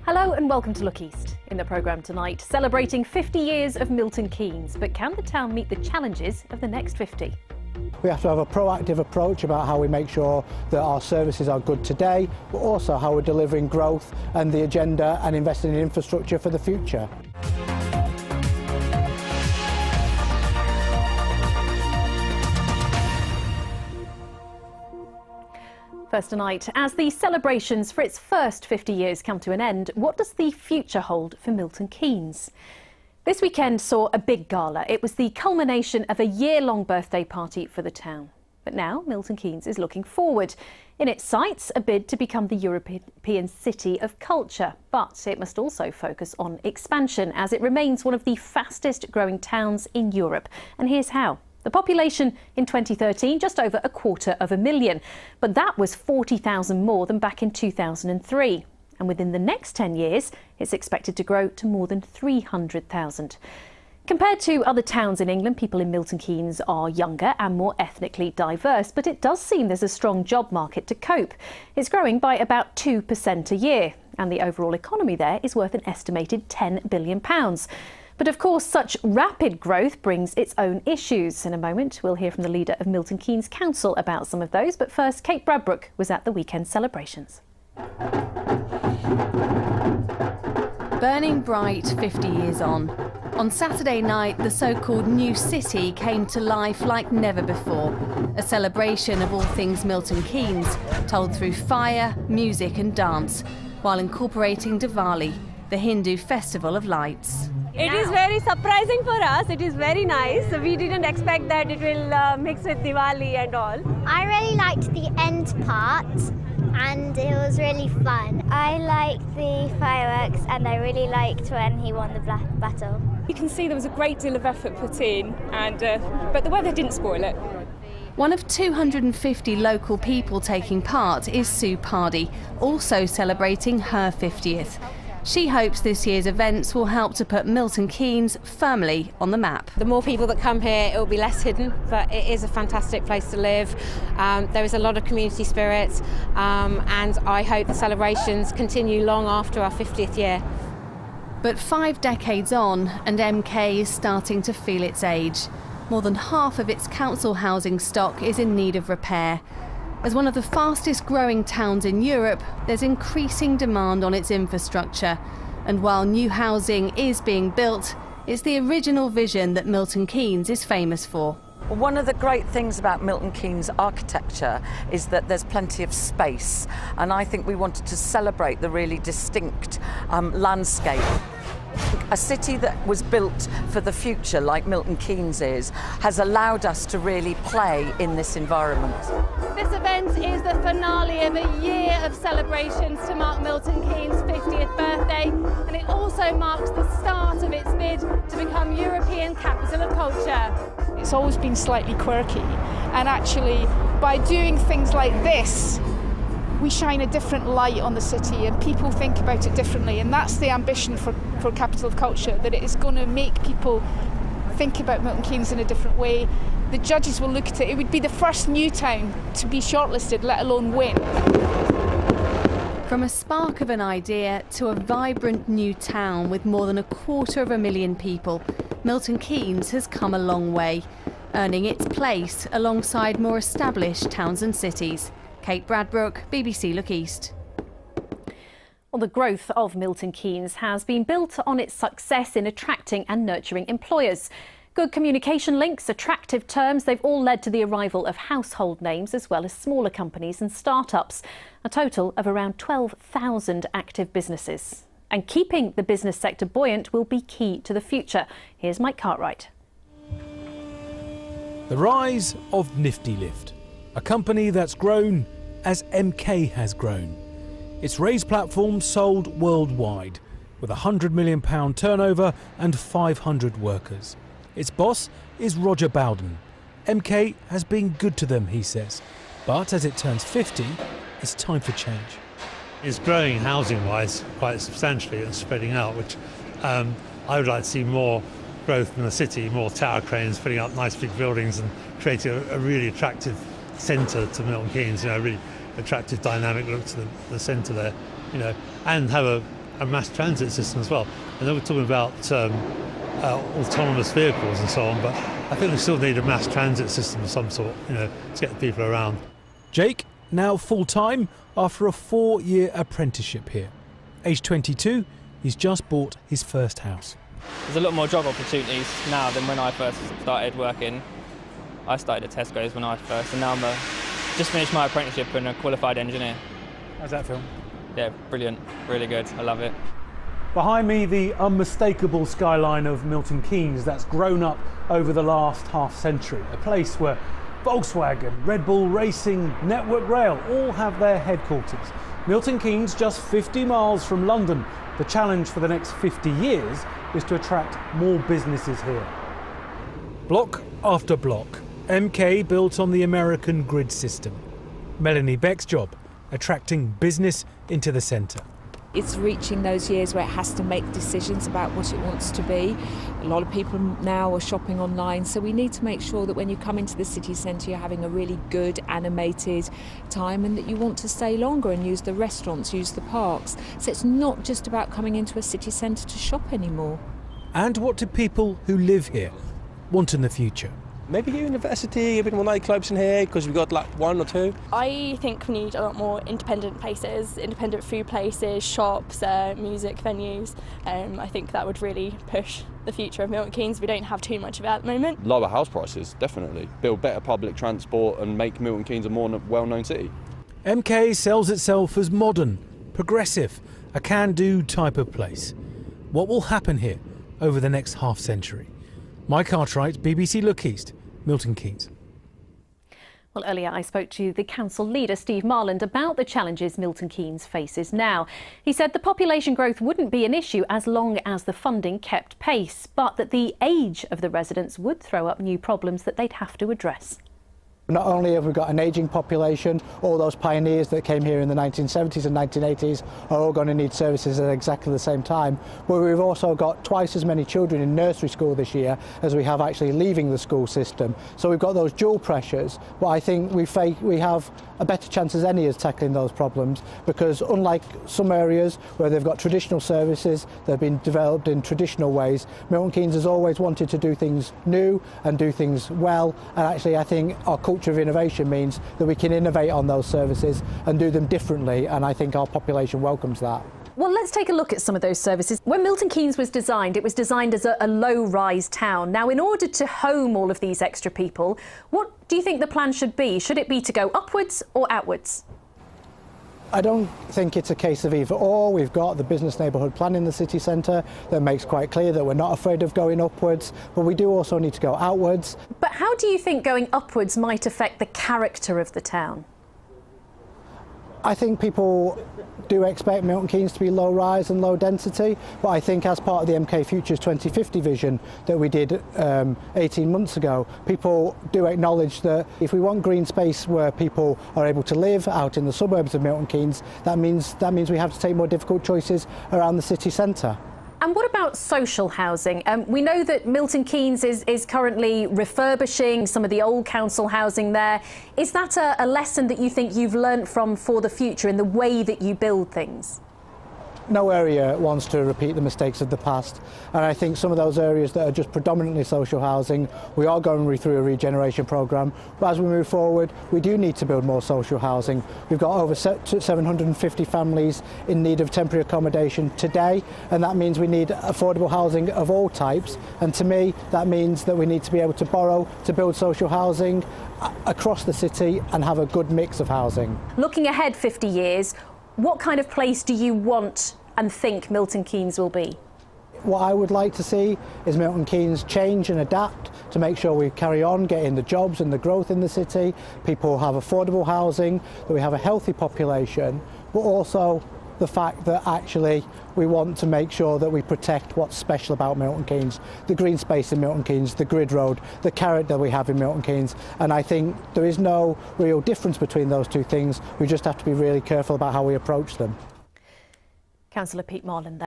Hello and welcome to Look East. In the programme tonight, celebrating 50 years of Milton Keynes, but can the town meet the challenges of the next 50? We have to have a proactive approach about how we make sure that our services are good today, but also how we're delivering growth and the agenda and investing in infrastructure for the future. First tonight, as the celebrations for its first 50 years come to an end, what does the future hold for Milton Keynes? This weekend saw a big gala. It was the culmination of a year-long birthday party for the town. But now Milton Keynes is looking forward. In its sights, a bid to become the European City of Culture. But it must also focus on expansion, as it remains one of the fastest growing towns in Europe. And here's how. The population in 2013, just over 250,000, but that was 40,000 more than back in 2003. And within the next 10 years, it's expected to grow to more than 300,000. Compared to other towns in England, people in Milton Keynes are younger and more ethnically diverse, but it does seem there's a strong job market to cope. It's growing by about 2% a year, and the overall economy there is worth an estimated £10 billion. But of course, such rapid growth brings its own issues. In a moment, we'll hear from the leader of Milton Keynes Council about some of those. But first, Kate Bradbrook was at the weekend celebrations. Burning bright 50 years on. On Saturday night, the so-called new city came to life like never before. A celebration of all things Milton Keynes, told through fire, music and dance, while incorporating Diwali, the Hindu festival of lights. It is very surprising for us. It is very nice. We didn't expect that it will mix with Diwali and all. I really liked the end part and it was really fun. I liked the fireworks and I really liked when he won the battle. You can see there was a great deal of effort put in, but the weather didn't spoil it. One of 250 local people taking part is PARDY, also celebrating her 50th. She hopes this year's events will help to put Milton Keynes firmly on the map. The more people that come here, it will be less hidden, but it is a fantastic place to live. There is a lot of community spirit, and I hope the celebrations continue long after our 50th year. But 5 decades on, and MK is starting to feel its age. More than half of its council housing stock is in need of repair. As one of the fastest growing towns in Europe, there's increasing demand on its infrastructure. And while new housing is being built, it's the original vision that Milton Keynes is famous for. One of the great things about Milton Keynes architecture is that there's plenty of space, and I think we wanted to celebrate the really distinct landscape. A city that was built for the future, like Milton Keynes is, has allowed us to really play in this environment. This event is the finale of a year of celebrations to mark Milton Keynes' 50th birthday, and it also marks the start of its bid to become European Capital of Culture. It's always been slightly quirky, and actually by doing things like this, we shine a different light on the city and people think about it differently, and that's the ambition for Capital of Culture, that it is going to make people think about Milton Keynes in a different way. The judges will look at it. It would be the first new town to be shortlisted, let alone win. From a spark of an idea to a vibrant new town with more than 250,000 people, Milton Keynes has come a long way, earning its place alongside more established towns and cities. Kate Bradbrook, BBC Look East. Well, the growth of Milton Keynes has been built on its success in attracting and nurturing employers. Good communication links, attractive terms, they've all led to the arrival of household names as well as smaller companies and start-ups. A total of around 12,000 active businesses. And keeping the business sector buoyant will be key to the future. Here's Mike Cartwright. The rise of Niftylift, a company that's grown as MK has grown. Its raised platform sold worldwide, with a £100 million turnover and 500 workers. Its boss is Roger BOWDEN. MK has been good to them, he says. But as it turns 50, it's time for change. It's growing housing-wise quite substantially and spreading out, which I would like to see more growth in the city, more tower cranes, putting up nice big buildings and creating a really attractive centre to Milton Keynes, a really attractive dynamic look to the centre there, and have a a mass transit system as well. And then we're talking about autonomous vehicles and so on, but I think we still need a mass transit system of some sort, to get people around. Jake, now full-time after a 4-year apprenticeship here. Age 22, he's just bought his first house. There's a lot more job opportunities now than when I first started working. I started at Tesco's when I first, and now I'm just finished my apprenticeship and a qualified engineer. How's that feel? Yeah, brilliant, really good, I love it. Behind me, the unmistakable skyline of Milton Keynes that's grown up over the last half-century, a place where Volkswagen, Red Bull Racing, Network Rail all have their headquarters. Milton Keynes, just 50 miles from London. The challenge for the next 50 years is to attract more businesses here. Block after block, MK built on the American grid system. Melanie Beck's job, attracting business into the centre. It's reaching those years where it has to make decisions about what it wants to be. A lot of people now are shopping online, so we need to make sure that when you come into the city centre you're having a really good animated time and that you want to stay longer and use the restaurants, use the parks. So it's not just about coming into a city centre to shop anymore. And what do people who live here want in the future? Maybe a university, a bit more nightclubs in here, because we've got like 1 or 2. I think we need a lot more independent places, independent food places, shops, music venues. I think that would really push the future of Milton Keynes. We don't have too much of it at the moment. Lower house prices, definitely. Build better public transport and make Milton Keynes a more well-known city. MK sells itself as modern, progressive, a can-do type of place. What will happen here over the next half-century? Mike Cartwright, BBC Look East, Milton Keynes. Well, earlier I spoke to the council leader, Steve Marland, about the challenges Milton Keynes faces now. He said the population growth wouldn't be an issue as long as the funding kept pace, but that the age of the residents would throw up new problems that they'd have to address. Not only have we got an ageing population, all those pioneers that came here in the 1970s and 1980s are all going to need services at exactly the same time, but we've also got twice as many children in nursery school this year as we have actually leaving the school system. So we've got those dual pressures, but I think we have a better chance as any as tackling those problems, because unlike some areas where they've got traditional services that have been developed in traditional ways, Milton Keynes has always wanted to do things new and do things well, and actually I think our culture of innovation means that we can innovate on those services and do them differently, and I think our population welcomes that. Well, let's take a look at some of those services. When Milton Keynes was designed, it was designed as a low-rise town. Now, in order to home all of these extra people, what do you think the plan should be? Should it be to go upwards or outwards? I don't think it's a case of either or. We've got the business neighbourhood plan in the city centre that makes quite clear that we're not afraid of going upwards, but we do also need to go outwards. But how do you think going upwards might affect the character of the town? I think people do expect Milton Keynes to be low rise and low density, but I think as part of the MK Futures 2050 vision that we did 18 months ago, people do acknowledge that if we want green space where people are able to live out in the suburbs of Milton Keynes, that means we have to take more difficult choices around the city centre. And what about social housing? We know that Milton Keynes is currently refurbishing some of the old council housing there. Is that a lesson that you think you've learnt from for the future in the way that you build things? No area wants to repeat the mistakes of the past, and I think some of those areas that are just predominantly social housing, we are going through a regeneration programme, but as we move forward we do need to build more social housing. We've got over 750 families in need of temporary accommodation today, and that means we need affordable housing of all types, and to me that means that we need to be able to borrow to build social housing across the city and have a good mix of housing. Looking ahead 50 years, what kind of place do you want and think Milton Keynes will be? What I would like to see is Milton Keynes change and adapt to make sure we carry on getting the jobs and the growth in the city, people have affordable housing, that we have a healthy population, but also the fact that actually we want to make sure that we protect what's special about Milton Keynes, the green space in Milton Keynes, the grid road, the character we have in Milton Keynes, and I think there is no real difference between those two things. We just have to be really careful about how we approach them. Councillor Pete Marland there.